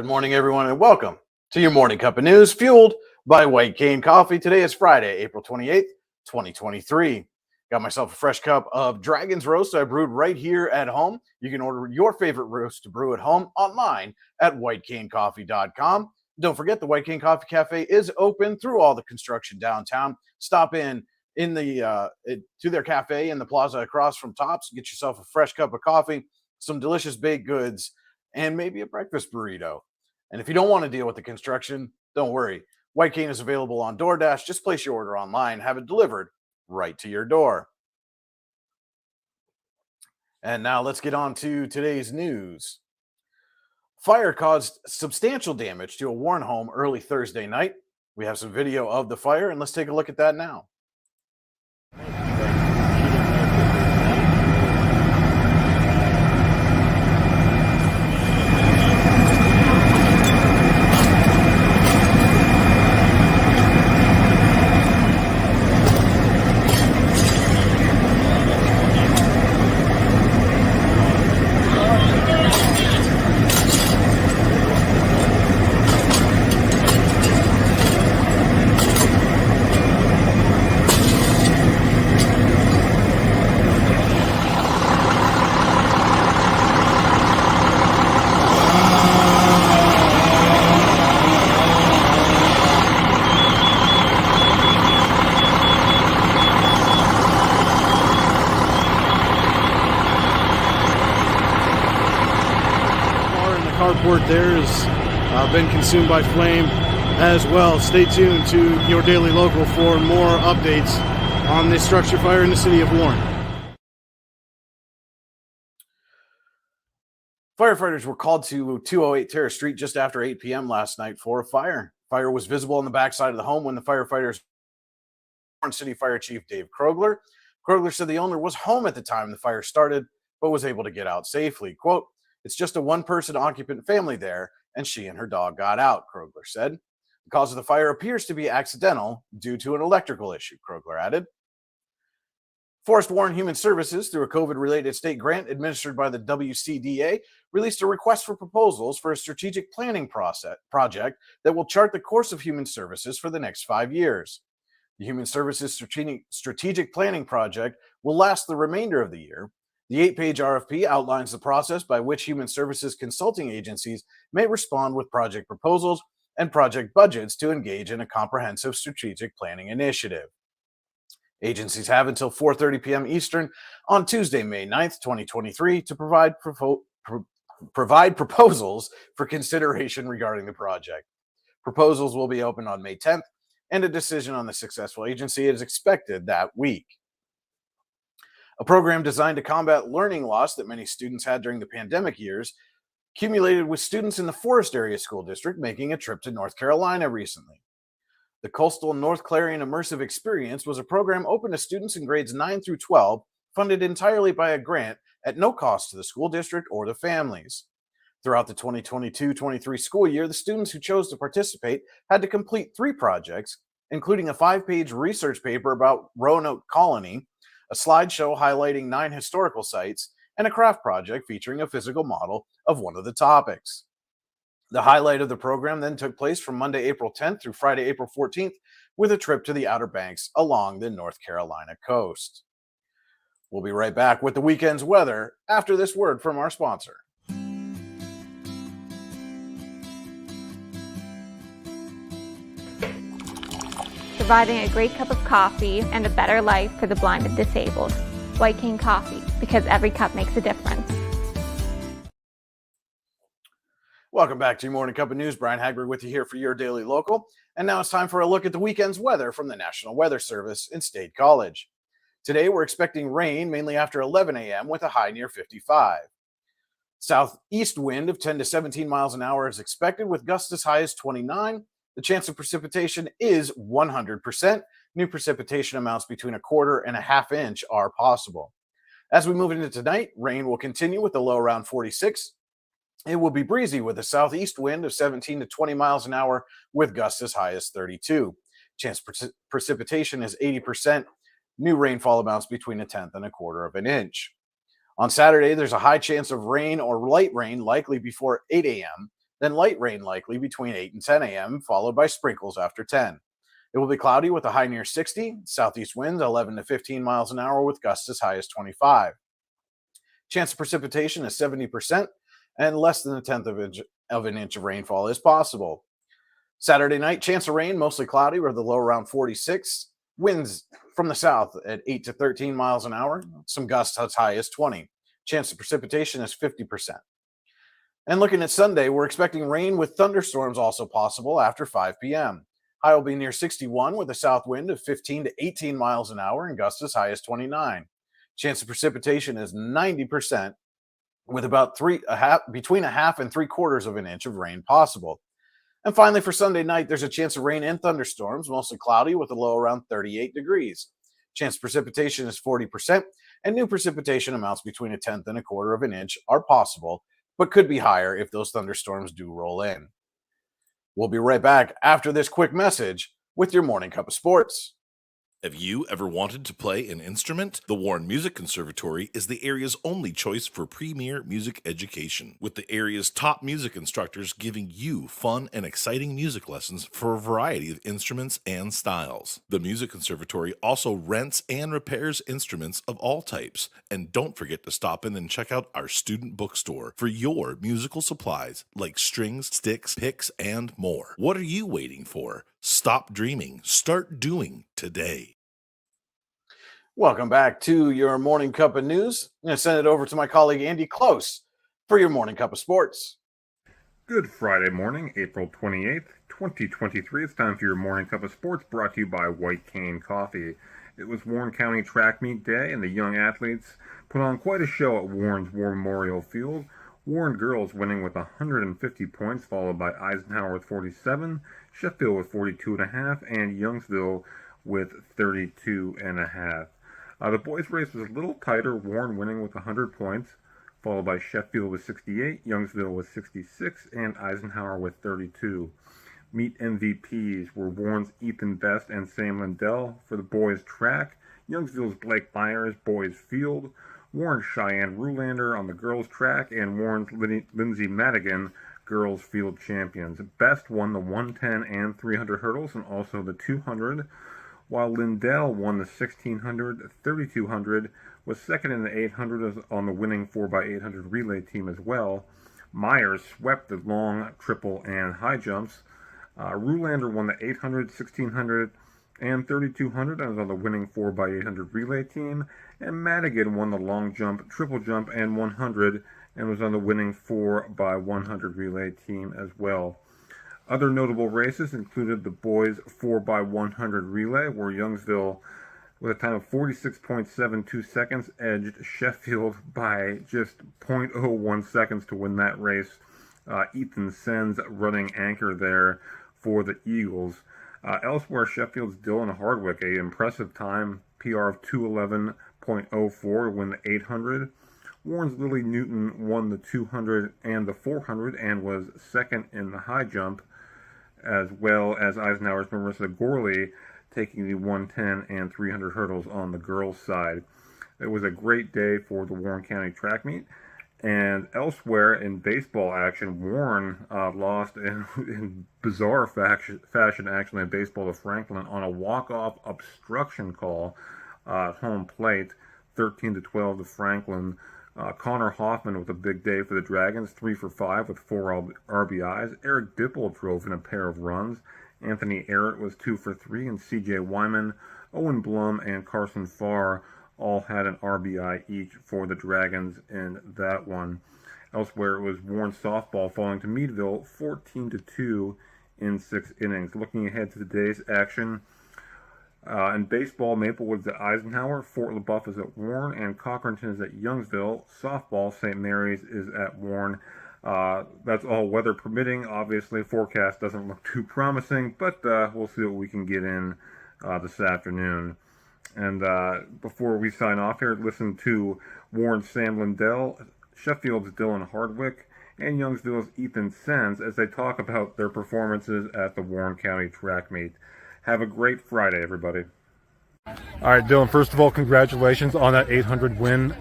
Good morning, everyone, and welcome to your morning cup of news fueled by White Cane Coffee. Today is Friday, April 28th, 2023. Got myself a fresh cup of Dragon's Roast I brewed right here at home. You can order your favorite roast to brew at home online at whitecanecoffee.com. Don't forget, the White Cane Coffee Cafe is open through all the construction downtown. Stop in to their cafe in the plaza across from Tops. Get yourself a fresh cup of coffee, some delicious baked goods, and maybe a breakfast burrito. And if you don't want to deal with the construction, don't worry. White Cane is available on DoorDash. Just place your order online, have it delivered right to your door. And now let's get on to today's news. Fire caused substantial damage to a Warren home early Thursday night. We have some video of the fire, and let's take a look at that now. Carport there has been consumed by flame as well. Stay tuned to your Daily Local for more updates on this structure fire in the city of Warren. Firefighters were called to 208 Terrace Street just after 8 p.m. last night for a fire. Fire was visible on the backside of the home when the firefighters, Warren City Fire Chief Dave Krogler. Krogler said the owner was home at the time the fire started, but was able to get out safely. Quote, "It's just a one-person occupant family there, and she and her dog got out," Krogler said. The cause of the fire appears to be accidental due to an electrical issue, Krogler added. Forest Warren Human Services, through a COVID-related state grant administered by the WCDA, released a request for proposals for a strategic planning project that will chart the course of human services for the next 5 years. The Human Services Strategic Planning Project will last the remainder of the year. The 8-page RFP outlines the process by which human services consulting agencies may respond with project proposals and project budgets to engage in a comprehensive strategic planning initiative. Agencies have until 4:30 p.m. Eastern on Tuesday, May 9th, 2023, to provide proposals for consideration regarding the project. Proposals will be open on May 10th, and a decision on the successful agency is expected that week. A program designed to combat learning loss that many students had during the pandemic years accumulated with students in the Forest Area School District making a trip to North Carolina recently. The Coastal North Clarion Immersive Experience was a program open to students in grades 9 through 12, funded entirely by a grant at no cost to the school district or the families. Throughout the 2022-23 school year, the students who chose to participate had to complete 3 projects, including a 5-page research paper about Roanoke Colony, a slideshow highlighting 9 historical sites, and a craft project featuring a physical model of one of the topics. The highlight of the program then took place from Monday, April 10th through Friday, April 14th, with a trip to the Outer Banks along the North Carolina coast. We'll be right back with the weekend's weather after this word from our sponsor. Providing a great cup of coffee and a better life for the blind and disabled. White Cane Coffee, because every cup makes a difference. Welcome back to your Morning Cup of News. Brian Hagberg with you here for your Daily Local. And now it's time for a look at the weekend's weather from the National Weather Service in State College. Today, we're expecting rain mainly after 11 a.m. with a high near 55. Southeast wind of 10 to 17 miles an hour is expected with gusts as high as 29. The chance of precipitation is 100%. New precipitation amounts between 1/4 and 1/2 inch are possible. As we move into tonight, rain will continue with a low around 46. It will be breezy with a southeast wind of 17 to 20 miles an hour with gusts as high as 32. Chance precipitation is 80%. New rainfall amounts between 1/10 and 1/4 of an inch. On Saturday, there's a high chance of rain or light rain likely before 8 a.m. then light rain likely between 8 and 10 a.m., followed by sprinkles after 10. It will be cloudy with a high near 60, southeast winds 11 to 15 miles an hour with gusts as high as 25. Chance of precipitation is 70%, and less than a tenth of an inch of rainfall is possible. Saturday night, chance of rain, mostly cloudy with a low around 46. Winds from the south at 8 to 13 miles an hour, some gusts as high as 20. Chance of precipitation is 50%. And looking at Sunday, we're expecting rain with thunderstorms also possible after 5 p.m. High will be near 61 with a south wind of 15 to 18 miles an hour and gusts as high as 29. Chance of precipitation is 90% with about between a half and 3/4 of an inch of rain possible. And finally, for Sunday night, there's a chance of rain and thunderstorms, mostly cloudy with a low around 38 degrees. Chance of precipitation is 40%, and new precipitation amounts between a tenth and a quarter of an inch are possible, but could be higher if those thunderstorms do roll in. We'll be right back after this quick message with your Morning Cup of Sports. Have you ever wanted to play an instrument? The Warren Music Conservatory is the area's only choice for premier music education, with the area's top music instructors giving you fun and exciting music lessons for a variety of instruments and styles. The Music Conservatory also rents and repairs instruments of all types. And don't forget to stop in and check out our student bookstore for your musical supplies like strings, sticks, picks, and more. What are you waiting for? Stop dreaming. Start doing today. Welcome back to your Morning Cup of News. I'm going to send it over to my colleague Andy Close for your Morning Cup of Sports. Good Friday morning, April 28th, 2023. It's time for your Morning Cup of Sports, brought to you by White Cane Coffee. It was Warren County Track Meet Day, and the young athletes put on quite a show at Warren's War Memorial Field. Warren girls winning with 150 points, followed by Eisenhower with 47, Sheffield with 42.5, and Youngsville with 32.5. The boys' race was a little tighter, Warren winning with 100 points, followed by Sheffield with 68, Youngsville with 66, and Eisenhower with 32. Meet MVPs were Warren's Ethan Best and Sam Lindell for the boys' track, Youngsville's Blake Myers, boys' field, Warren's Cheyenne Rulander on the girls' track, and Warren's Lindsay Madigan, girls' field champions. Best won the 110 and 300 hurdles and also the 200, while Lindell won the 1600, 3200, was second in the 800 on the winning 4x800 relay team as well. Myers swept the long, triple, and high jumps. Rulander won the 800, 1600, and 3200 and was on the winning 4x800 relay team. And Madigan won the long jump, triple jump, and 100 and was on the winning 4x100 relay team as well. Other notable races included the boys 4x100 relay, where Youngsville, with a time of 46.72 seconds, edged Sheffield by just 0.01 seconds to win that race. Ethan Sen's running anchor there for the Eagles. Elsewhere, Sheffield's Dylan Hardwick, an impressive time, PR of 2:11.04 to win the 800. Warren's Lily Newton won the 200 and the 400 and was second in the high jump, as well as Eisenhower's Marissa Gorley taking the 110 and 300 hurdles on the girls' side. It was a great day for the Warren County track meet. And elsewhere in baseball action, Warren lost in bizarre fashion, actually, in baseball to Franklin on a walk-off obstruction call at home plate, 13-12 to Franklin. Connor Hoffman with a big day for the Dragons, 3 for 5 with 4 RBIs. Eric Dipple drove in a pair of runs. Anthony Arrett was 2 for 3, and C.J. Wyman, Owen Blum, and Carson Farr all had an RBI each for the Dragons in that one. Elsewhere, it was Warren softball falling to Meadville 14-2 in 6 innings. Looking ahead to today's action, in baseball, Maplewood's at Eisenhower, Fort LaBeouf is at Warren, and Cochranton is at Youngsville. Softball, St. Mary's is at Warren. That's all weather permitting. Obviously, forecast doesn't look too promising, but we'll see what we can get in this afternoon. And before we sign off here, listen to Warren's Sam Lindell, Sheffield's Dylan Hardwick, and Youngsville's Ethan Sens as they talk about their performances at the Warren County track meet. Have a great Friday, everybody. All right, Dylan, first of all, congratulations on that 800 win.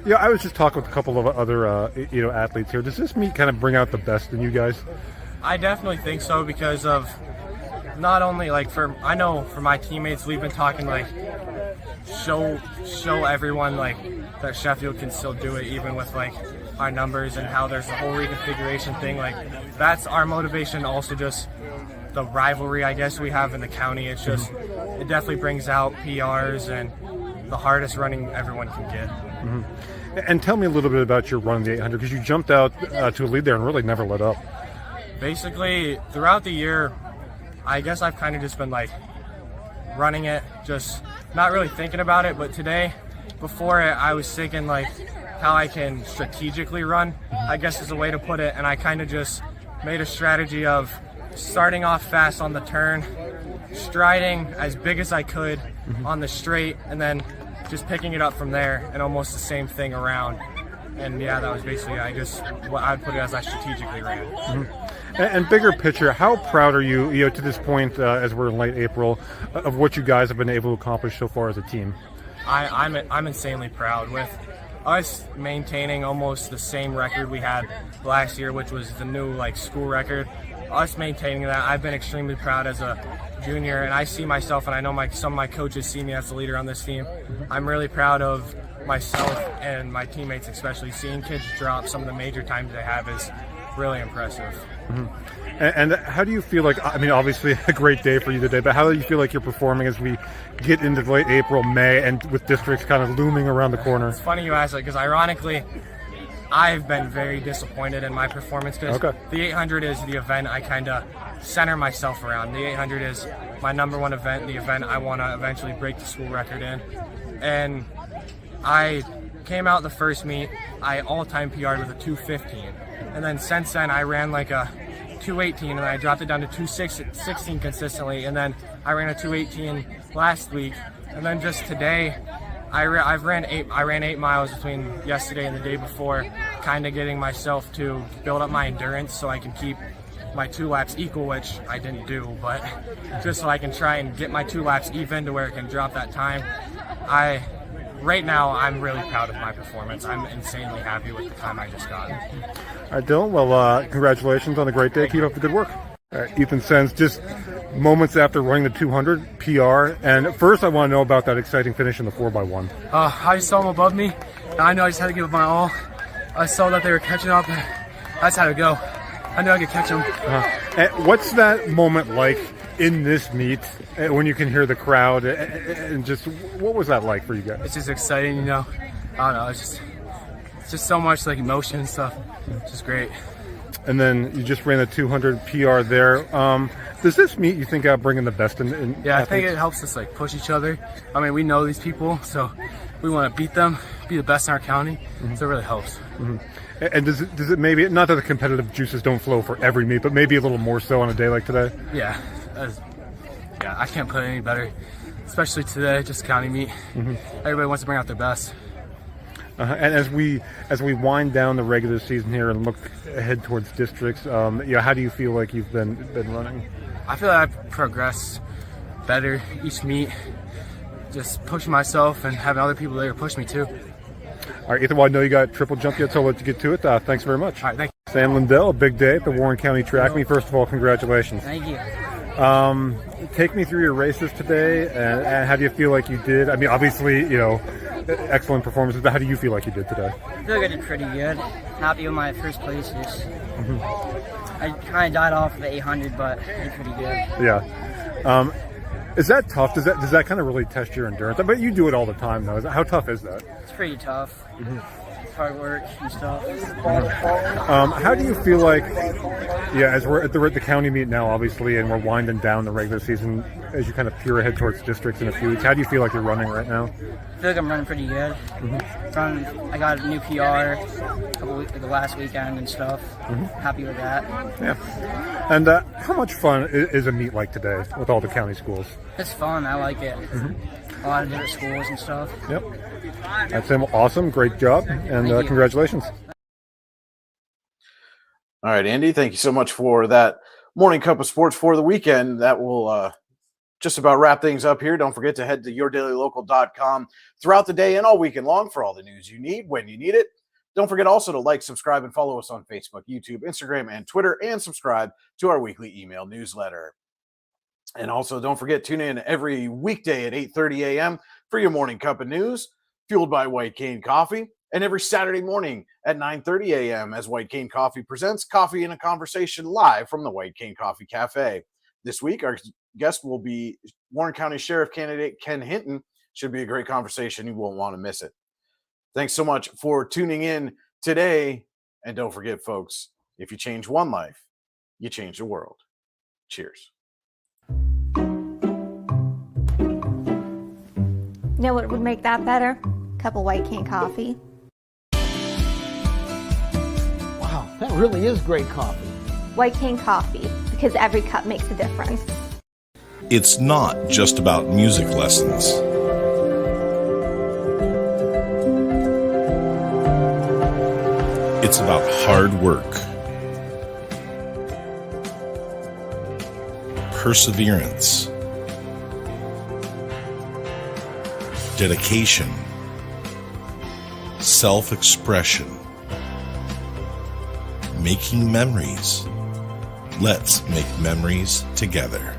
Yeah, I was just talking with a couple of other athletes here. Does this meet kind of bring out the best in you guys? I definitely think so because of not only like I know for my teammates we've been talking like show everyone like that Sheffield can still do it even with like our numbers and how there's the whole reconfiguration thing. Like that's our motivation. Also just the rivalry I guess we have in the county. It's just it definitely brings out PRs and the hardest running everyone can get. Mm-hmm. And tell me a little bit about your run in the 800 because you jumped out to a lead there and really never let up. Basically throughout the year I guess I've kind of just been like running it, just not really thinking about it, but today before it I was thinking like how I can strategically run, I guess is a way to put it, and I kind of just made a strategy of starting off fast on the turn, striding as big as I could on the straight, and then just picking it up from there, and almost the same thing around. And yeah, that was basically what I'd put it as I strategically ran. Mm-hmm. And bigger picture, how proud are you, to this point, as we're in late April, of what you guys have been able to accomplish so far as a team? I'm insanely proud with us maintaining almost the same record we had last year, which was the new school record. Us maintaining that, I've been extremely proud as a junior, and I see myself, and I know some of my coaches see me as the leader on this team. I'm really proud of myself and my teammates, especially seeing kids drop some of the major times they have is really impressive. Mm-hmm. And how do you feel like, I mean, obviously a great day for you today, but how do you feel like you're performing as we get into late April, May, and with districts kind of looming around the corner? It's funny you ask that because ironically, I've been very disappointed in my performance because the 800 is the event I kind of center myself around. The 800 is my number one event, the event I want to eventually break the school record in. And I came out the first meet, I all-time PR'd with a 2:15. And then since then, I ran like a 2:18, and I dropped it down to 2:16 consistently. And then I ran a 2:18 last week. And then just today, I ran 8 miles between yesterday and the day before, kind of getting myself to build up my endurance so I can keep my 2 laps equal, which I didn't do, but just so I can try and get my 2 laps even to where it can drop that time. Right now, I'm really proud of my performance. I'm insanely happy with the time I just got. All right, Dylan, well, congratulations on a great day. Keep up the good work. All right, Ethan Sens, just moments after running the 200 PR, and first I want to know about that exciting finish in the 4x1. I just saw them above me, and I know I just had to give it my all. I saw that they were catching up, and that's how to go. I knew I could catch them. And what's that moment like in this meet when you can hear the crowd, and just what was that like for you guys? It's just exciting, you know. I don't know, it's just so much emotion and stuff. It's just great. And then you just ran a 200 PR there. Does this meet you think bringing the best in Yeah, athletes? I think it helps us push each other. I mean, we know these people, so we want to beat them, be the best in our county. So it really helps. Mm-hmm. And does it maybe, not that the competitive juices don't flow for every meet, but maybe a little more so on a day like today? Yeah, I can't put it any better, especially today, just county meet. Everybody wants to bring out their best. And as we wind down the regular season here and look ahead towards districts, how do you feel like you've been running? I feel like I've progressed better each meet, just pushing myself and having other people there push me too. All right, Ethan, well, I know you got triple jump yet, so I'll let you get to it. Thanks very much. All right, thank you. Sam Lindell, a big day at the Warren County Track Meet. First of all, congratulations. Thank you. Take me through your races today, and how do you feel like you did? I mean, obviously, excellent performances, but how do you feel like you did today? I feel like I did pretty good. Happy with my first places. I kind of died off of the 800, but I did pretty good. Yeah. Is that tough? Does that kind of really test your endurance? But you do it all the time, though. How tough is that? It's pretty tough. It's hard work and stuff. How do you feel like, as we're at the county meet now, obviously, and we're winding down the regular season, as you kind of peer ahead towards districts in a few weeks, how do you feel like you're running right now? I feel like I'm running pretty good. I got a new PR the last weekend and stuff. Happy with that. Yeah. And how much fun is a meet like today with all the county schools? It's fun. I like it. A lot of different schools and stuff. Yep. That's awesome. Great job. And congratulations. All right, Andy, thank you so much for that morning cup of sports for the weekend. That will just about wrap things up here. Don't forget to head to yourdailylocal.com throughout the day and all weekend long for all the news you need when you need it. Don't forget also to like, subscribe, and follow us on Facebook, YouTube, Instagram, and Twitter, and subscribe to our weekly email newsletter. And also, don't forget, tune in every weekday at 8:30 a.m. for your morning cup of news, fueled by White Cane Coffee, and every Saturday morning at 9:30 a.m. as White Cane Coffee presents Coffee and a Conversation live from the White Cane Coffee Cafe. This week, our guest will be Warren County Sheriff candidate Ken Hinton. Should be a great conversation. You won't want to miss it. Thanks so much for tuning in today. And don't forget, folks, if you change one life, you change the world. Cheers. You know what would make that better? A cup of White Cane coffee. Wow, that really is great coffee. White Cane coffee, because every cup makes a difference. It's not just about music lessons. It's about hard work, perseverance, dedication, self-expression, making memories. Let's make memories together.